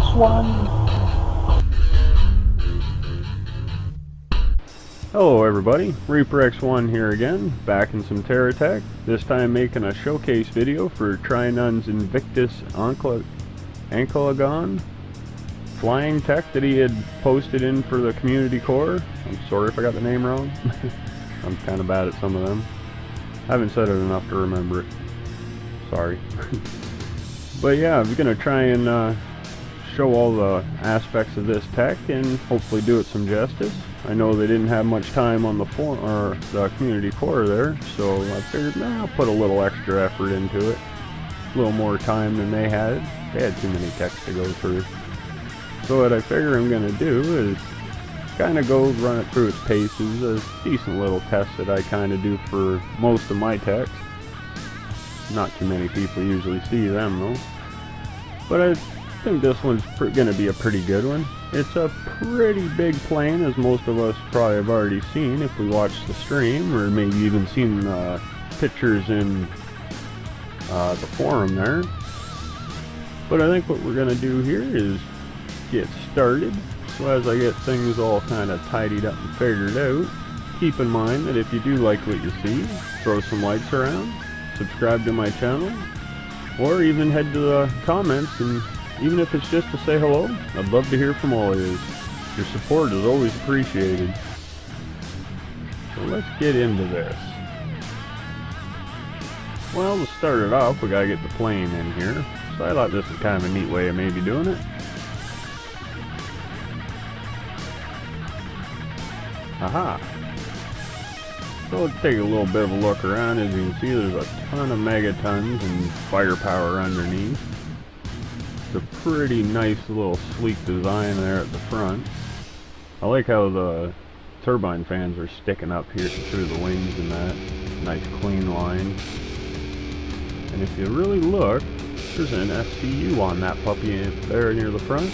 X1. Hello everybody, Reaper X1 here again, back in some Terra tech, this time making a showcase video for Trynunn's Invictus Ancalagon flying tech that he had posted in for the community core. I'm sorry if I got the name wrong. I'm kind of bad at some of them. I haven't said it enough to remember it. Sorry. But yeah, I'm going to try and show all the aspects of this tech and hopefully do it some justice. I know they didn't have much time on the the community core there, so I figured I'll put a little extra effort into it. A little more time than they had. They had too many techs to go through. So what I figure I'm going to do is kind of go run it through its paces. A decent little test that I kind of do for most of my techs. Not too many people usually see them though. But I think this one's going to be a pretty good one. It's a pretty big plane, as most of us probably have already seen if we watched the stream, or maybe even seen pictures in the forum there. But I think what we're going to do here is get started. So as I get things all kind of tidied up and figured out, keep in mind that if you do like what you see, throw some likes around, subscribe to my channel, or even head to the comments, and even if it's just to say hello, I'd love to hear from all of you. Your support is always appreciated. So let's get into this. Well, to start it off, we gotta get the plane in here. So I thought this was kind of a neat way of maybe doing it. Aha! So let's take a little bit of a look around. As you can see, there's a ton of megatons and firepower underneath. It's a pretty nice little sleek design there at the front. I like how the turbine fans are sticking up here through the wings and that. Nice clean line. And if you really look, there's an SCU on that puppy there near the front.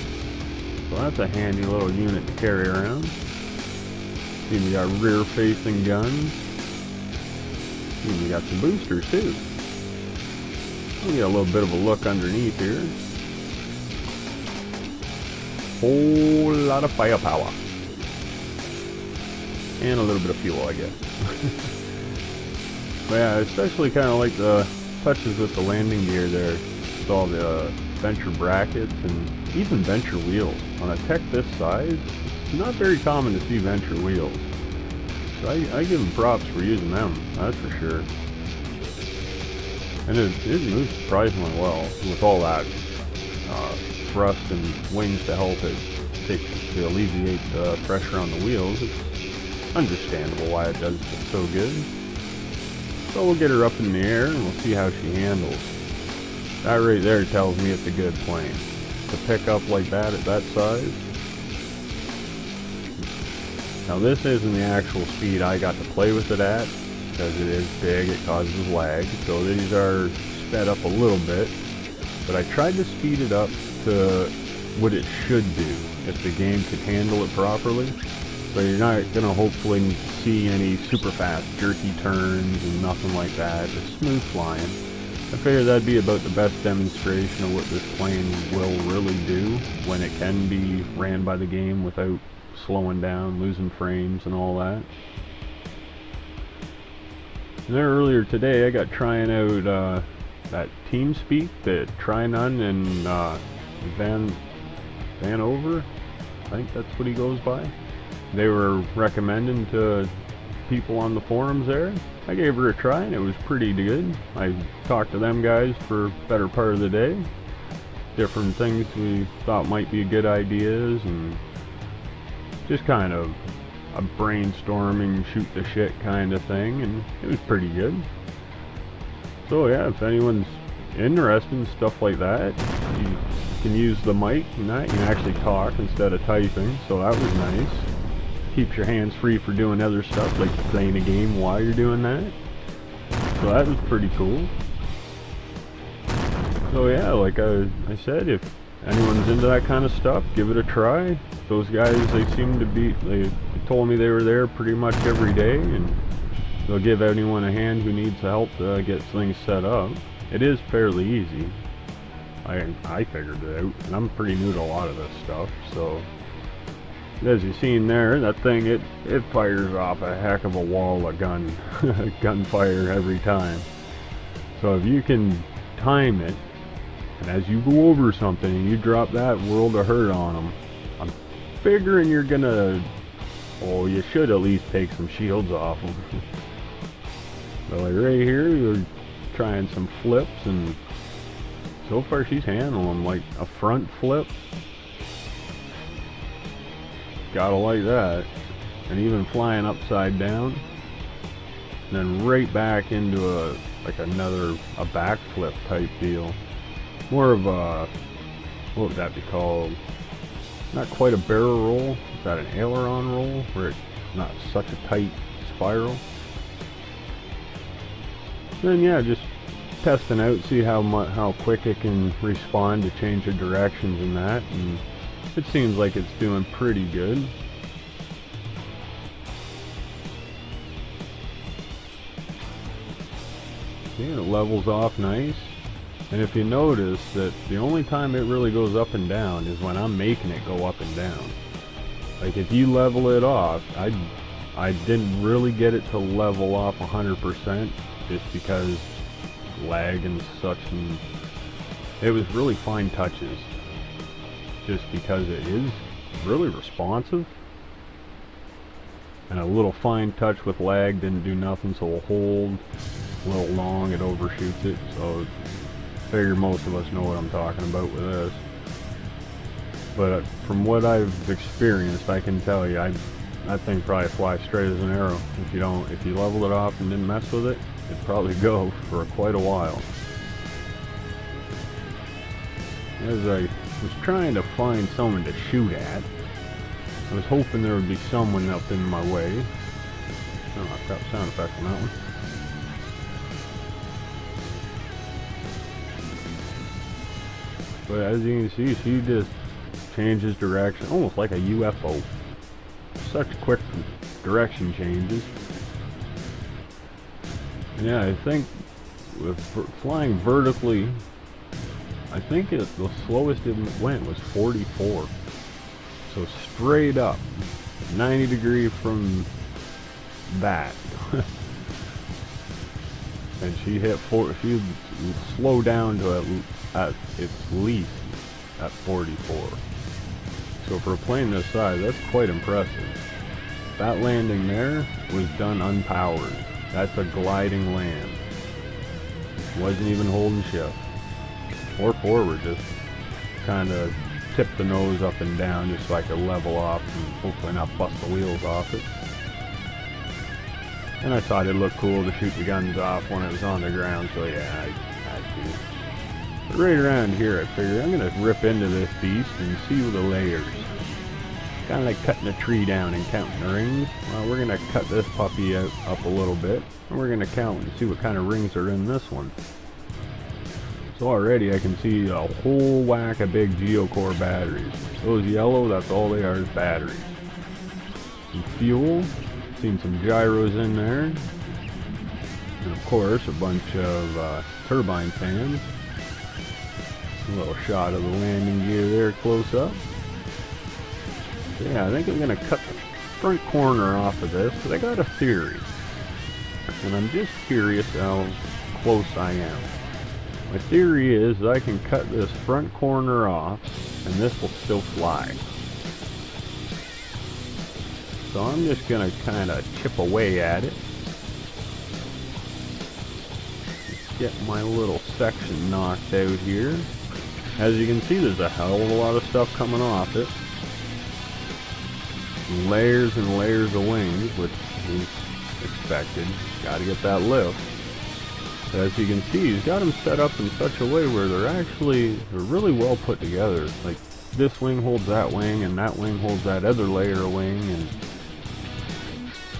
So that's a handy little unit to carry around. See, we got rear facing guns. And we got some boosters too. We get a little bit of a look underneath here. Whole lot of firepower. And a little bit of fuel, I guess. But yeah, I especially kind of like the touches with the landing gear there. With all the venture brackets and even venture wheels. On a tech this size, it's not very common to see venture wheels. So I give them props for using them, that's for sure. And it moves surprisingly well with all that thrust and wings to help it to alleviate the pressure on the wheels. It's understandable why it does so good. So we'll get her up in the air and we'll see how she handles. That right there tells me it's a good plane. To pick up like that at that size. Now this isn't the actual speed I got to play with it at, because it is big, it causes lag, so these are sped up a little bit, but I tried to speed it up to what it should do, if the game could handle it properly. So you're not going to hopefully see any super fast jerky turns and nothing like that, just smooth flying. I figured that'd be about the best demonstration of what this plane will really do when it can be ran by the game without slowing down, losing frames and all that. And there earlier today I got trying out that TeamSpeak that Trynunn and Van Over, I think that's what he goes by. They were recommending to people on the forums there. I gave her a try and it was pretty good. I talked to them guys for a better part of the day. Different things we thought might be good ideas and just kind of a brainstorming, shoot the shit kind of thing, and it was pretty good. So yeah, if anyone's interested in stuff like that, you can use the mic and that. You can actually talk instead of typing, so that was nice. Keeps your hands free for doing other stuff, like playing a game while you're doing that. So that was pretty cool. So yeah, like I said, if anyone's into that kind of stuff, give it a try. Those guys, they seem to be, they told me they were there pretty much every day, and they'll give anyone a hand who needs help to get things set up. It is fairly easy. I figured it out, and I'm pretty new to a lot of this stuff, so as you've seen there, that thing, it fires off a heck of a wall of gunfire every time. So if you can time it, and as you go over something and you drop that world of hurt on them, I'm figuring you're gonna, oh, you should at least take some shields off them. But like right here, you're trying some flips, and so far she's handling them. Like a front flip, gotta like that, and even flying upside down, and then right back into a back flip type deal. More of a, what would that be called? Not quite a barrel roll. Is that an aileron roll, where it's not such a tight spiral? Then yeah, just testing out, see how quick it can respond to change the directions in that, and it seems like it's doing pretty good. See, it levels off nice. And if you notice that the only time it really goes up and down is when I'm making it go up and down. Like if you level it off, I didn't really get it to level off 100% just because lag and such, and it was really fine touches just because it is really responsive, and a little fine touch with lag didn't do nothing, so we'll hold a little long, it overshoots it. So I figure most of us know what I'm talking about with this, but from what I've experienced, I can tell you that thing probably flies straight as an arrow. If you leveled it off and didn't mess with it, it'd probably go for quite a while. As I was trying to find someone to shoot at, I was hoping there would be someone up in my way. Oh, I've got sound effect on that one. But as you can see, she just changes direction, almost like a UFO. Such quick direction changes. Yeah, I think with flying vertically, I think the slowest it went was 44. So straight up, 90 degrees from that. And she hit she slowed down to at its least at 44. So for a plane this size, that's quite impressive. That landing there was done unpowered. That's a gliding land. Wasn't even holding shift or forward, just kind of tipped the nose up and down just so I could level off and hopefully not bust the wheels off it. And I thought it looked cool to shoot the guns off when it was on the ground, so yeah, I had to. But right around here, I figured I'm gonna rip into this beast and see the layers. Kind of like cutting a tree down and counting the rings. Well, we're gonna cut this puppy up a little bit, and we're gonna count and see what kind of rings are in this one. So already I can see a whole whack of big geocore batteries. Those yellow, that's all they are, is batteries. Some fuel, seen some gyros in there, and of course a bunch of turbine fans. A little shot of the landing gear there close up. So yeah, I think I'm going to cut the front corner off of this, because I got a theory. And I'm just curious how close I am. My theory is I can cut this front corner off, and this will still fly. So I'm just going to kind of chip away at it. Just get my little section knocked out here. As you can see, there's a hell of a lot of stuff coming off it. Layers and layers of wings, which is expected. Got to get that lift. But as you can see, he's got them set up in such a way where they're really well put together. Like this wing holds that wing, and that wing holds that other layer of wing, and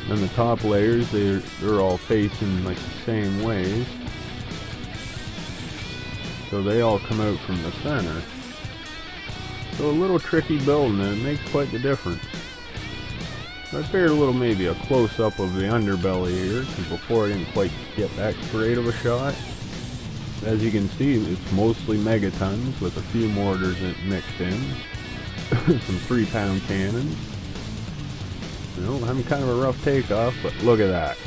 then the top layers, they're all facing like the same ways. So they all come out from the center. So a little tricky building, and it makes quite the difference. I figured a little, maybe a close-up of the underbelly here, because before I didn't quite get that great of a shot. as you can see, it's mostly megatons with a few mortars mixed in. Some 3-pound cannons. You know, having kind of a rough takeoff, but look at that.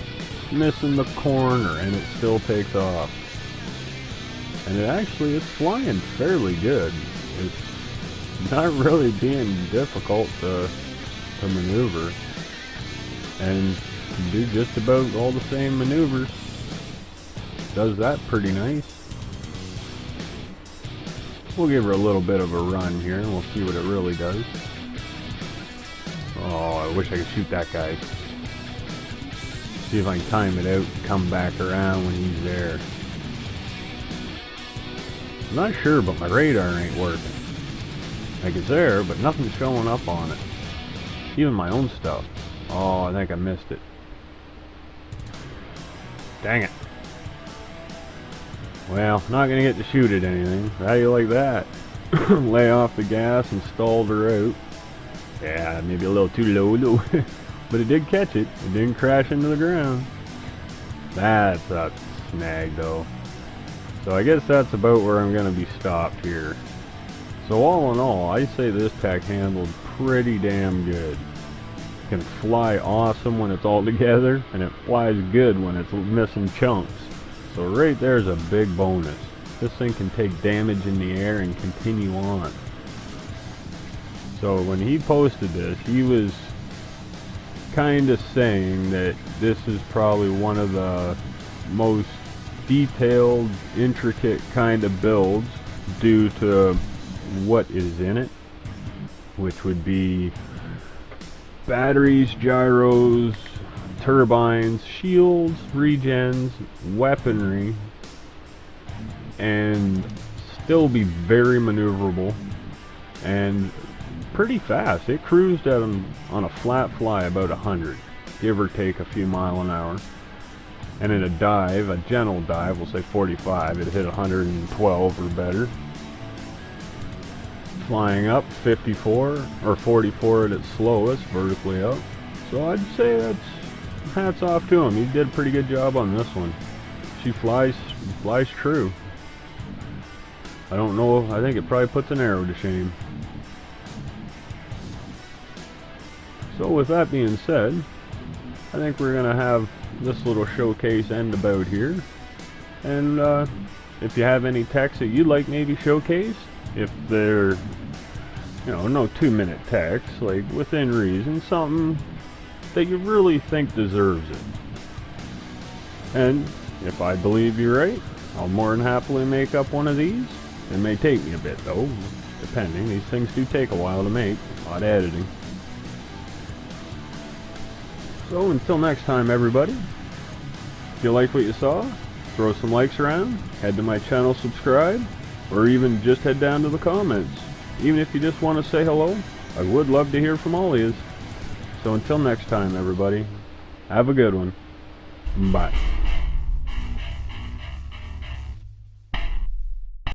Missing the corner and it still takes off. And it actually is flying fairly good. It's not really being difficult to maneuver. And can do just about all the same maneuvers. Does that pretty nice. We'll give her a little bit of a run here and we'll see what it really does. Oh, I wish I could shoot that guy. See if I can time it out and come back around when he's there. I'm not sure, but my radar ain't working. Like, it's there, but nothing's showing up on it. Even my own stuff. Oh, I think I missed it. Dang it. Well, not gonna get to shoot at anything. How do you like that? Lay off the gas and stalled her out. Yeah, maybe a little too low. But it did catch it. It didn't crash into the ground. That's a snag though. So I guess that's about where I'm gonna be stopped here. So all in all, I'd say this tech handled pretty damn good. It can fly awesome when it's all together, and it flies good when it's missing chunks. So right there's a big bonus. This thing can take damage in the air and continue on. So when he posted this, he was kind of saying that this is probably one of the most detailed, intricate kind of builds due to what is in it, which would be batteries, gyros, turbines, shields, regens, weaponry, and still be very maneuverable and pretty fast. It cruised at on a flat fly about 100, give or take a few miles an hour. And in a dive, a gentle dive, we'll say 45, it hit 112 or better. Flying up 54 or 44 at its slowest, vertically up. So I'd say that's hats off to him. He did a pretty good job on this one. She flies true. I don't know, I think it probably puts an arrow to shame. So with that being said, I think we're gonna have this little showcase end about here. And if you have any techs that you'd like maybe showcased, if they're, you know, no 2-minute techs, like within reason, something that you really think deserves it. And if I believe you're right, I'll more than happily make up one of these. It may take me a bit though, depending. These things do take a while to make, a lot of editing. So until next time everybody, if you liked what you saw, throw some likes around, head to my channel, subscribe, or even just head down to the comments. Even if you just want to say hello, I would love to hear from all of you. So until next time everybody, have a good one. Bye.